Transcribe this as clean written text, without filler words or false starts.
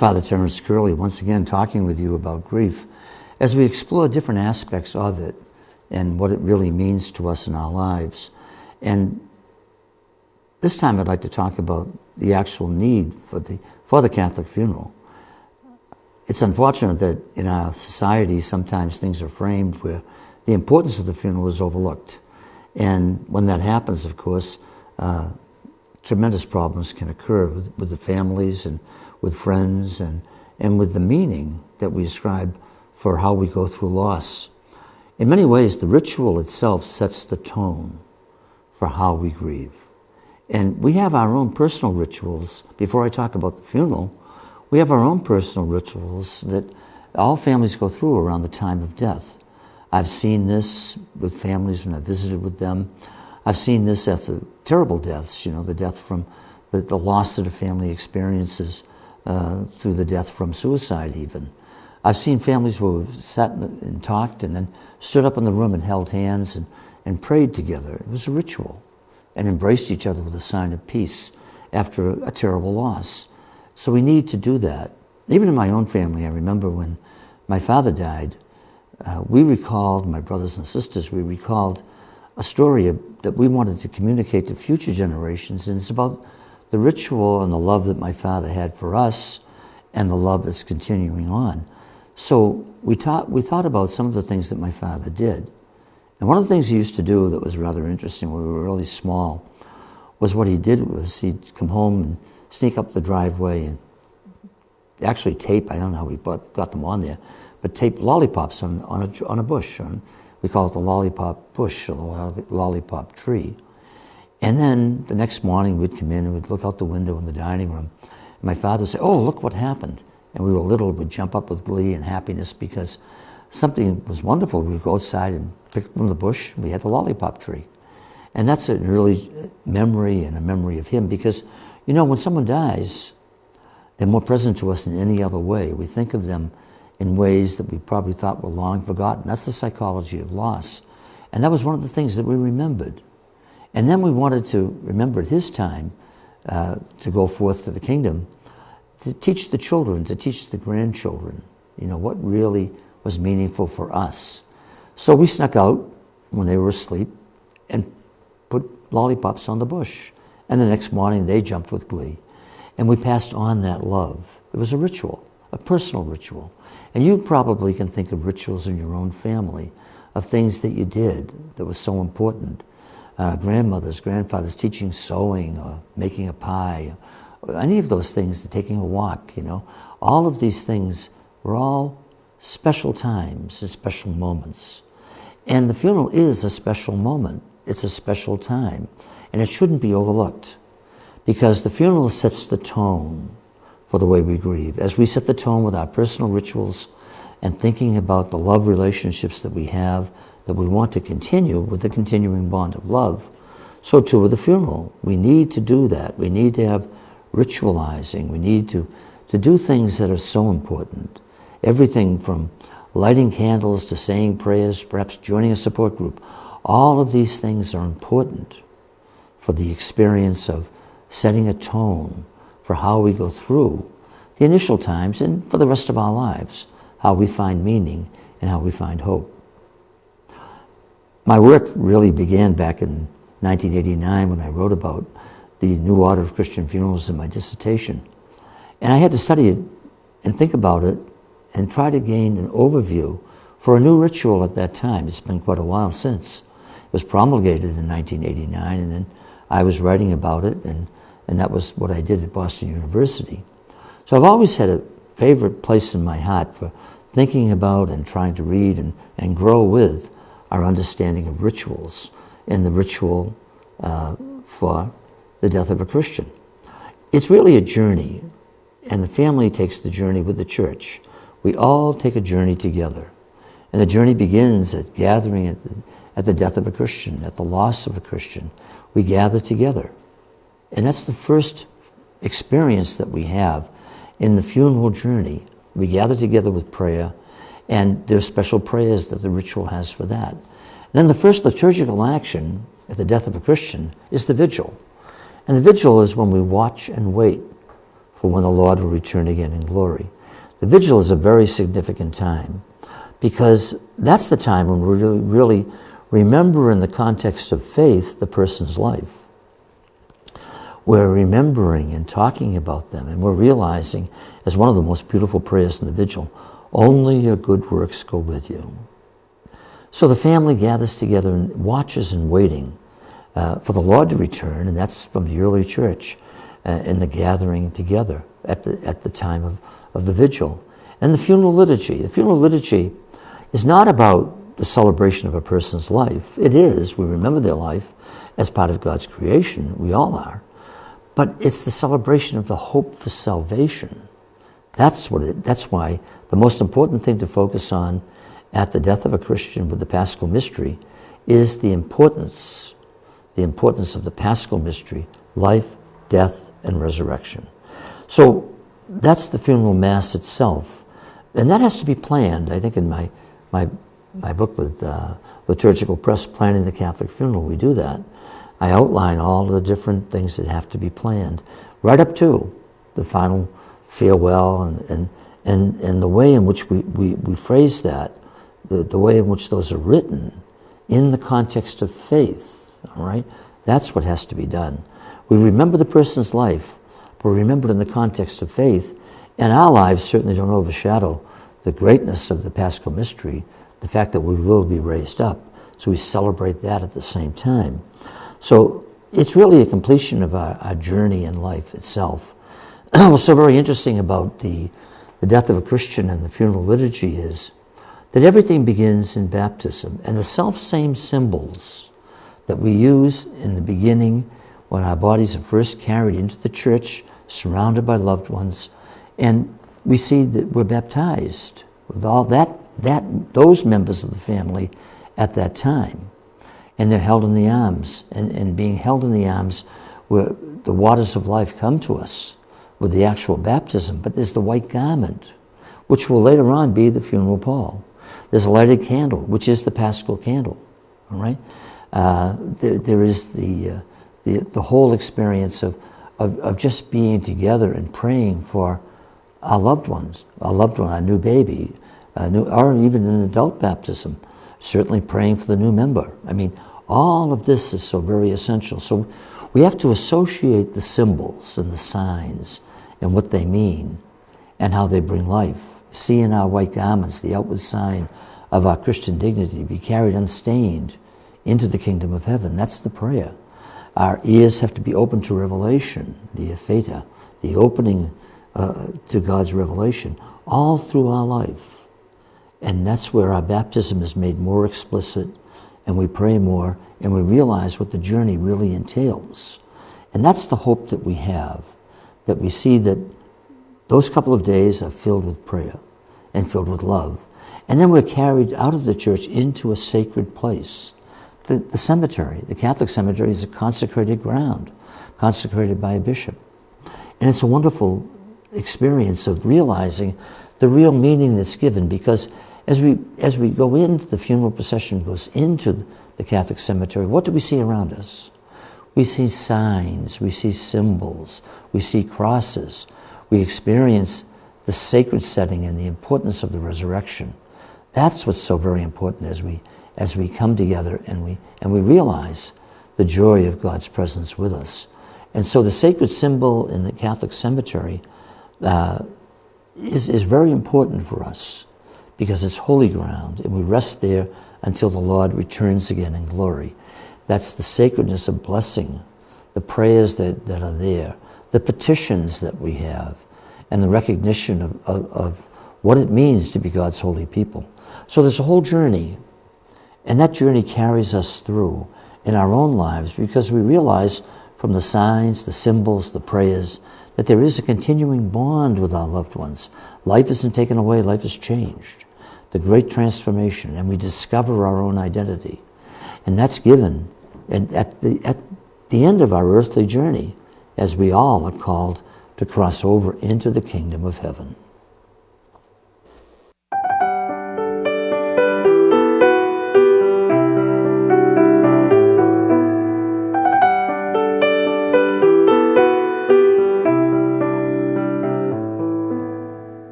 Father Terence Curley, once again talking with you about grief as we explore different aspects of it and what it really means to us in our lives. And this time I'd like to talk about the actual need for the Catholic funeral. It's unfortunate that in our society sometimes things are framed where the importance of the funeral is overlooked. And when that happens, of course, tremendous problems can occur with the families and with friends and with the meaning that we ascribe for how we go through loss. In many ways, the ritual itself sets the tone for how we grieve. And we have our own personal rituals. Before I talk about the funeral, we have our own personal rituals that all families go through around the time of death. I've seen this with families when I visited with them. I've seen this after terrible deaths, the death from the loss that a family experiences through the death from suicide even. I've seen families who have sat and talked and then stood up in the room and held hands and prayed together. It was a ritual, and embraced each other with a sign of peace after a terrible loss. So we need to do that. Even in my own family, I remember when my father died, my brothers and sisters, we recalled a story that we wanted to communicate to future generations, and it's about the ritual and the love that my father had for us and the love that's continuing on. So we thought about some of the things that my father did. And one of the things he used to do that was rather interesting when we were really small was what he did was he'd come home and sneak up the driveway and actually tape, I don't know how we got them on there, but tape lollipops on a bush. We call it the lollipop bush or the lollipop tree. And then the next morning we'd come in and we'd look out the window in the dining room. And my father would say, "Oh, look what happened." And we were little, we'd jump up with glee and happiness because something was wonderful. We'd go outside and pick from the bush, and we had the lollipop tree. And that's an early memory and a memory of him because, when someone dies, they're more present to us in any other way. We think of them in ways that we probably thought were long forgotten. That's the psychology of loss. And that was one of the things that we remembered. And then we wanted to remember at his time to go forth to the kingdom, to teach the children, to teach the grandchildren, what really was meaningful for us. So we snuck out when they were asleep and put lollipops on the bush. And the next morning they jumped with glee. And we passed on that love. It was a ritual, a personal ritual. And you probably can think of rituals in your own family, of things that you did that was so important. Grandmothers, grandfathers teaching sewing or making a pie, or any of those things, taking a walk, All of these things were all special times and special moments. And the funeral is a special moment. It's a special time. And it shouldn't be overlooked because the funeral sets the tone for the way we grieve. As we set the tone with our personal rituals and thinking about the love relationships that we have, that we want to continue with the continuing bond of love, so too with the funeral. We need to do that. We need to have ritualizing. We need to do things that are so important. Everything from lighting candles to saying prayers, perhaps joining a support group. All of these things are important for the experience of setting a tone for how we go through the initial times and for the rest of our lives, how we find meaning and how we find hope. My work really began back in 1989 when I wrote about the New Order of Christian Funerals in my dissertation. And I had to study it and think about it and try to gain an overview for a new ritual at that time. It's been quite a while since. It was promulgated in 1989, and then I was writing about it, and that was what I did at Boston University. So I've always had a favorite place in my heart for thinking about and trying to read and grow with our understanding of rituals and the ritual for the death of a Christian. It's really a journey, and the family takes the journey with the church. We all take a journey together, and the journey begins at gathering at the death of a Christian, at the loss of a Christian. We gather together, and that's the first experience that we have in the funeral journey. We gather together with prayer, and there's special prayers that the ritual has for that. Then the first liturgical action at the death of a Christian is the vigil. And the vigil is when we watch and wait for when the Lord will return again in glory. The vigil is a very significant time because that's the time when we really remember in the context of faith the person's life. We're remembering and talking about them, and we're realizing, as one of the most beautiful prayers in the vigil, only your good works go with you. So the family gathers together and watches and waiting for the Lord to return, and that's from the early church in the gathering together at the time of the vigil. And the funeral liturgy. The funeral liturgy is not about the celebration of a person's life. It is. We remember their life as part of God's creation. We all are. But it's the celebration of the hope for salvation. That's why the most important thing to focus on at the death of a Christian with the Paschal mystery is the importance of the Paschal mystery, life, death, and resurrection. So that's the funeral mass itself. And that has to be planned. I think in my book with Liturgical Press, Planning the Catholic Funeral, we do that. I outline all the different things that have to be planned, right up to the final farewell and the way in which we phrase that, the way in which those are written in the context of faith, all right? That's what has to be done. We remember the person's life, but remember it in the context of faith, and our lives certainly don't overshadow the greatness of the Paschal mystery, the fact that we will be raised up. So we celebrate that at the same time. So it's really a completion of our journey in life itself. What's so very interesting about the death of a Christian and the funeral liturgy is that everything begins in baptism, and the self-same symbols that we use in the beginning when our bodies are first carried into the church, surrounded by loved ones, and we see that we're baptized with all those members of the family at that time. And they're held in the arms, and being held in the arms where the waters of life come to us with the actual baptism. But there's the white garment, which will later on be the funeral pall. There's a lighted candle, which is the Paschal candle. All right, there is the whole experience of just being together and praying for our loved ones, our new baby, or even an adult baptism. Certainly praying for the new member. I mean, all of this is so very essential. So we have to associate the symbols and the signs and what they mean and how they bring life. See in our white garments the outward sign of our Christian dignity, be carried unstained into the kingdom of heaven. That's the prayer. Our ears have to be open to revelation, the epheta, the opening to God's revelation, all through our life. And that's where our baptism is made more explicit, and we pray more, and we realize what the journey really entails. And that's the hope that we have, that we see that those couple of days are filled with prayer and filled with love. And then we're carried out of the church into a sacred place. The cemetery, the Catholic cemetery, is a consecrated ground, consecrated by a bishop. And it's a wonderful experience of realizing the real meaning that's given, because as we go into the funeral procession, goes into the Catholic cemetery, what do we see around us? We see signs, we see symbols, we see crosses. We experience the sacred setting and the importance of the resurrection. That's what's so very important as we come together and we realize the joy of God's presence with us. And so the sacred symbol in the Catholic cemetery is very important for us, because it's holy ground, and we rest there until the Lord returns again in glory. That's the sacredness of blessing, the prayers that are there, the petitions that we have, and the recognition of what it means to be God's holy people. So there's a whole journey, and that journey carries us through in our own lives, because we realize from the signs, the symbols, the prayers, that there is a continuing bond with our loved ones. Life isn't taken away, life is changed. The great transformation, and we discover our own identity. And that's given at the end of our earthly journey, as we all are called to cross over into the kingdom of heaven.